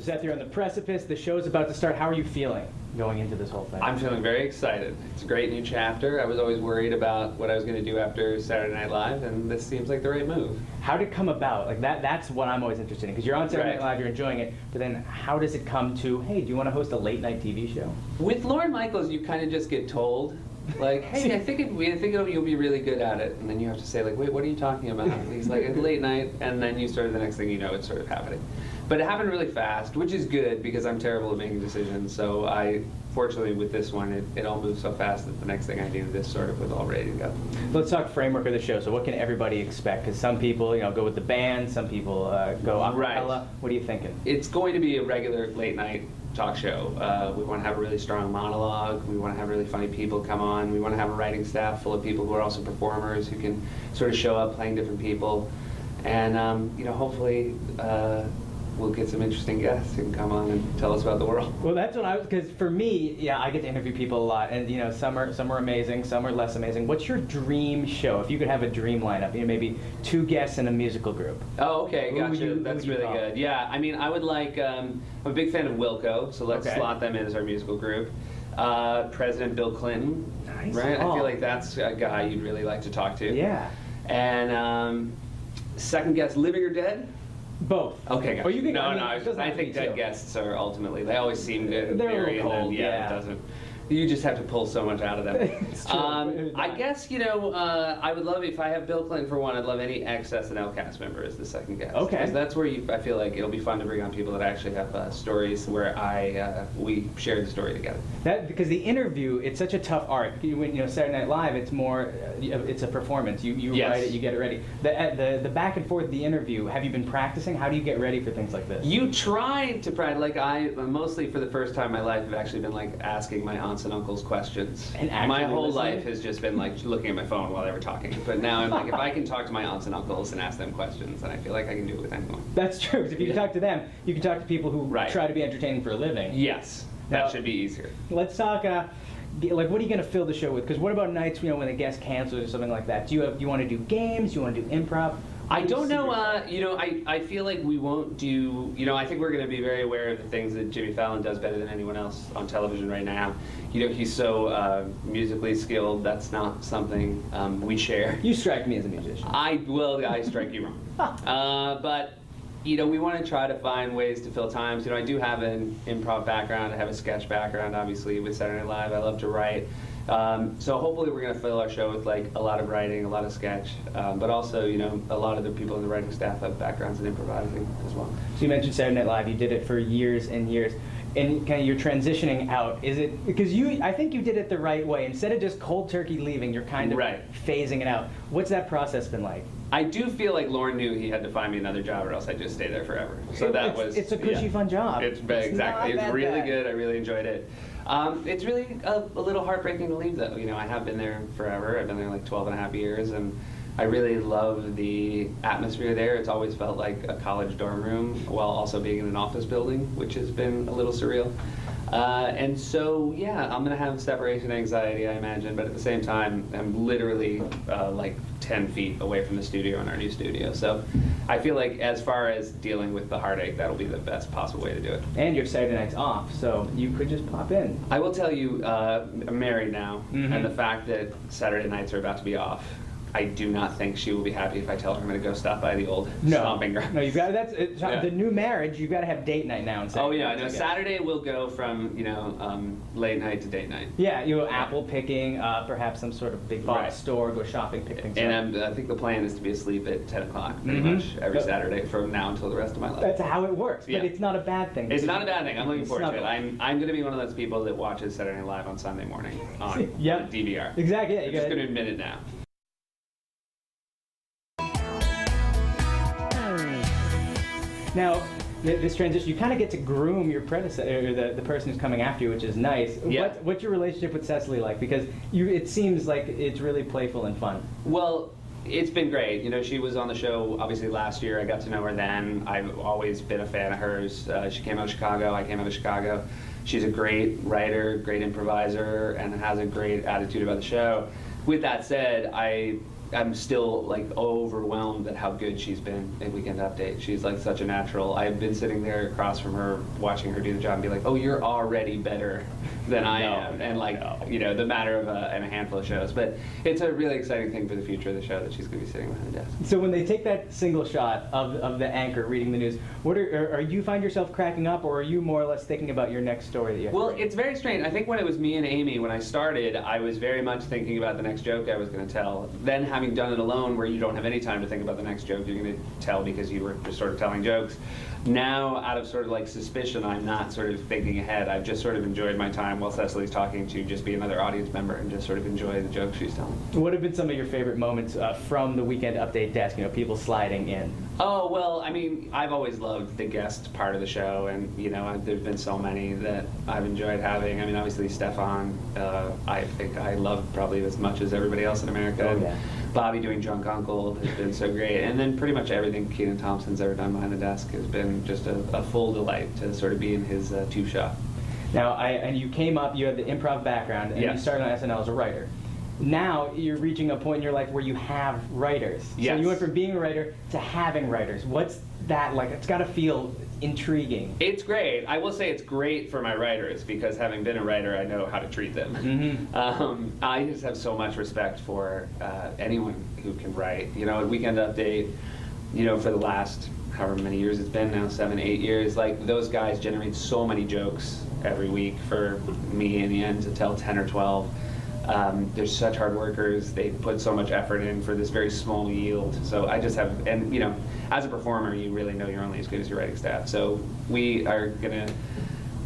Seth, you're on the precipice. The show's about to start. How are you feeling going into this whole thing? I'm feeling very excited. It's a great new chapter. I was always worried about what I was going to do after Saturday Night Live, and this seems like the right move. How did it come about? Like that's what I'm always interested in, because you're on Saturday Night Right. Live, you're enjoying it, but then how does it come to, hey, do you want to host a late night TV show? With Lorne Michaels, you kind of just get told, like, hey, I think you'll be really good at it, and then you have to say, like, wait, what are you talking about? And he's like, it's late night, and then you sort of, the next thing you know, it's sort of happening. But it happened really fast, which is good because I'm terrible at making decisions. So fortunately with this one, it all moves so fast that the next thing I do, this sort of was all ready to go. Let's talk framework of the show. So what can everybody expect? Because some people, go with the band, some people go a cappella. Right. What are you thinking? It's going to be a regular late night talk show. We want to have a really strong monologue. We want to have really funny people come on. We want to have a writing staff full of people who are also performers who can sort of show up playing different people. And hopefully we'll get some interesting guests who can come on and tell us about the world. Well, that's what because for me, I get to interview people a lot, and some are amazing, some are less amazing. What's your dream show? If you could have a dream lineup, maybe 2 guests in a musical group. Oh, okay, Who would gotcha. you That's really call? good. Yeah, I mean, I would like. I'm a big fan of Wilco, so let's Okay. slot them in as our musical group. President Bill Clinton, Nice. right? Oh. I feel like that's a guy you'd really like to talk to. Yeah. And second guest, living or dead? Both. Okay, gotcha. Or you think, no, I mean, no. it doesn't I have to think be dead two. guests are ultimately. They always seem good in They're a little theory, and then cold, yeah. it doesn't. You just have to pull so much out of them. It's true. I guess I would love if I have Bill Clinton for one. I'd love any ex-SNL cast member as the second guest. Okay. 'Cause that's where I feel like it'll be fun to bring on people that actually have stories where we share the story together. Because the interview, it's such a tough art. When Saturday Night Live, it's more, it's a performance. You Yes. write it, you get it ready. The back and forth, the interview. Have you been practicing? How do you get ready for things like this? You try to practice. Like I mostly for the first time in my life have actually been like asking my aunts and uncles questions. And actually my whole listening? life has just been like looking at my phone while they were talking. But now I'm like, if I can talk to my aunts and uncles and ask them questions, then I feel like I can do it with anyone. That's true. 'Cause if you can talk to them, you can talk to people who Right. try to be entertaining for a living. Yes, Now- that should be easier. Let's talk. Like, what are you going to fill the show with? Because what about nights, when a guest cancels or something like that? Do you want to do games? Do you want to do improv? I don't know, I feel like we won't do, I think we're going to be very aware of the things that Jimmy Fallon does better than anyone else on television right now. He's so musically skilled, that's not something we share. You strike me as a musician. I strike you wrong. But, we want to try to find ways to fill times. I do have an improv background, I have a sketch background, obviously, with Saturday Night Live. I love to write. So hopefully we're going to fill our show with like a lot of writing, a lot of sketch, but also a lot of the people in the writing staff have backgrounds in improvising as well. So you mentioned Saturday Night Live. You did it for years and years. And kind of you're transitioning out. Is it because I think you did it the right way. Instead of just cold turkey leaving, you're kind of Right. phasing it out. What's that process been like? I do feel like Lorne knew he had to find me another job or else I'd just stay there forever. So It's a cushy, fun job. Exactly. not It's that really bad. good. I really enjoyed it. It's really a little heartbreaking to leave, though. I have been there forever. I've been there like 12 and a half years, and I really love the atmosphere there. It's always felt like a college dorm room while also being in an office building, which has been a little surreal. And so, I'm going to have separation anxiety, I imagine, but at the same time, I'm literally like 10 feet away from the studio in our new studio. So I feel like as far as dealing with the heartache, that'll be the best possible way to do it. And your Saturday night's off, so you could just pop in. I will tell you, I'm married now, Mhm. and the fact that Saturday nights are about to be off, I do not think she will be happy if I tell her I'm going to go stop by the old stomping ground. No, you've got Yeah. the new marriage. You've got to have date night now. Oh yeah, I no. guess. Saturday will go from late night to date night. Yeah, apple picking, perhaps some sort of big box Right. store, go shopping, pick things up. And I think the plan is to be asleep at 10 o'clock pretty Mhm. much every Yep. Saturday from now until the rest of my life. That's how it works, Yeah. but it's not a bad thing. It's not a bad thing. I'm looking forward to it. Snuggle. I'm going to be one of those people that watches Saturday Night Live on Sunday morning on Yep. DVR. Exactly. Yeah, I'm you just got going to admit it now. Now, this transition, you kind of get to groom your predecessor, or the person who's coming after you, which is nice. Yeah. What's your relationship with Cecily like? Because it seems like it's really playful and fun. Well, it's been great. She was on the show obviously last year. I got to know her then. I've always been a fan of hers. She came out of Chicago. I came out of Chicago. She's a great writer, great improviser, and has a great attitude about the show. With that said, I I'm still like overwhelmed at how good she's been in Weekend Update. She's like such a natural. I've been sitting there across from her, watching her do the job, and be like, "Oh, you're already better than I am," and like you know, the matter of and a handful of shows. But it's a really exciting thing for the future of the show that she's going to be sitting behind the desk. So when they take that single shot of the anchor reading the news, what are you find yourself cracking up, or are you more or less thinking about your next story that you have? Well, it's very strange. I think when it was me and Amy, when I started, I was very much thinking about the next joke I was going to tell. Then having done it alone, where you don't have any time to think about the next joke you're going to tell because you were just sort of telling jokes. Now, out of sort of like suspicion, I'm not sort of thinking ahead. I've just sort of enjoyed my time while Cecily's talking to just be another audience member and just sort of enjoy the jokes she's telling. What have been some of your favorite moments from the Weekend Update desk? You know, people sliding in. Oh, well, I mean, I've always loved the guest part of the show, and, you know, there's been so many that I've enjoyed having. I mean, obviously, Stefan, I think I love probably as much as everybody else in America. Oh, yeah. Bobby doing Drunk Uncle has been so great. And then pretty much everything Kenan Thompson's ever done behind the desk has been just a full delight to sort of be in his tube shop. Now, and you came up, you had the improv background, and you started on SNL as a writer. Now you're reaching a point in your life where you have writers. Yes. So you went from being a writer to having writers. What's that like? It's got to feel intriguing. It's great. I will say it's great for my writers because having been a writer, I know how to treat them. Mm-hmm. I just have so much respect for anyone who can write. You know, at Weekend Update, you know, for the last however many years it's been now, 7, 8 years, like those guys generate so many jokes every week for me in the end to tell 10 or 12. They're such hard workers. They put so much effort in for this very small yield. So I just have, and you know, as a performer, you really know you're only as good as your writing staff. So we are gonna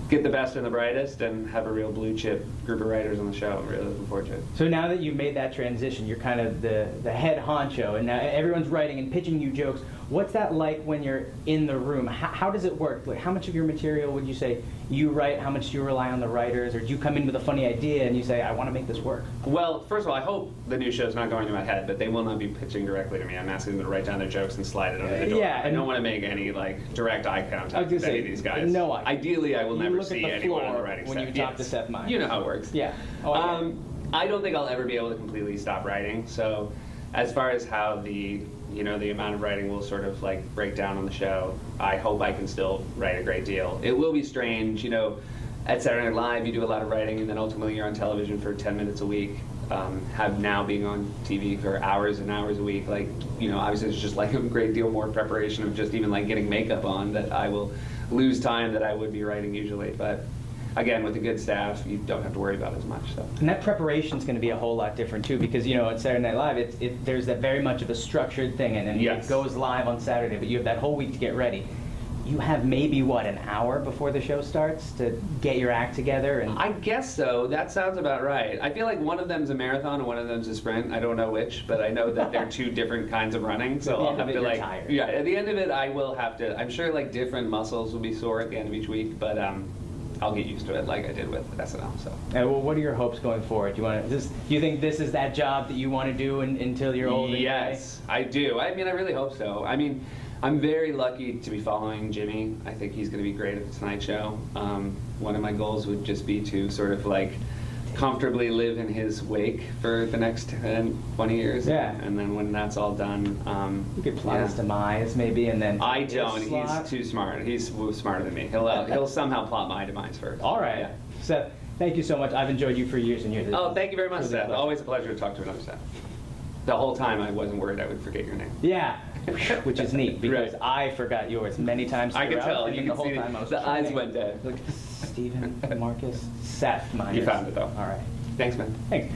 get the best and the brightest and have a real blue chip group of writers on the show. I'm really looking forward to it. So now that you've made that transition, you're kind of the head honcho, and now everyone's writing and pitching you jokes. What's that like when you're in the room? How does it work? Like, how much of your material would you say you write? How much do you rely on the writers? Or do you come in with a funny idea and you say, I want to make this work? Well, first of all, I hope the new show's not going to my head, but they will not be pitching directly to me. I'm asking them to write down their jokes and slide it under the door. Yeah, I don't want to make any like direct eye contact with any of these guys. No, ideally, I will never see anyone on the floor writing when staff. you talk to Seth Meyers. You know how it works. Yeah. Oh, I get it. I don't think I'll ever be able to completely stop writing. So, as far as how the amount of writing will sort of like break down on the show, I hope I can still write a great deal. It will be strange, you know. At Saturday Night Live, you do a lot of writing, and then ultimately you're on television for 10 minutes a week. Have now being on TV for hours and hours a week, like, you know, obviously it's just like a great deal more preparation of just even like getting makeup on that I will lose time that I would be writing usually. But again, with a good staff, you don't have to worry about it as much. So. And that preparation's going to be a whole lot different too, because you know at Saturday Night Live, there's that very much of a structured thing, and yes. It goes live on Saturday, but you have that whole week to get ready. You have maybe an hour before the show starts to get your act together, and I guess so. That sounds about right. I feel like one of them's a marathon and one of them's a sprint. I don't know which, but I know that they're two different kinds of running. So I'll have to like, tired. Yeah. At the end of it, I will have to. I'm sure like different muscles will be sore at the end of each week, but I'll get used to it like I did with SNL. So. Well, what are your hopes going forward? Do you think this is that job that you want to do until you're old? Yes, I do. I mean, I really hope so. I mean, I'm very lucky to be following Jimmy. I think he's going to be great at the Tonight Show. One of my goals would just be to sort of like comfortably live in his wake for the next 10, 20 years. Yeah. And then when that's all done, you could plot his demise maybe, and then I don't. He's too smart. He's smarter than me. He'll somehow plot my demise first. All right. Yeah. Seth, thank you so much. I've enjoyed you for years and years. Oh, thank you very much, Really Seth. Always a pleasure to talk to another Seth. The whole time I wasn't worried I would forget your name. Yeah. Which is neat because Right. I forgot yours many times. I could tell. And You the can whole see time I was the eyes trying. went dead. Look, Stephen, Marcus, Seth Meyers. You found it though. All right. Thanks, man. Thanks.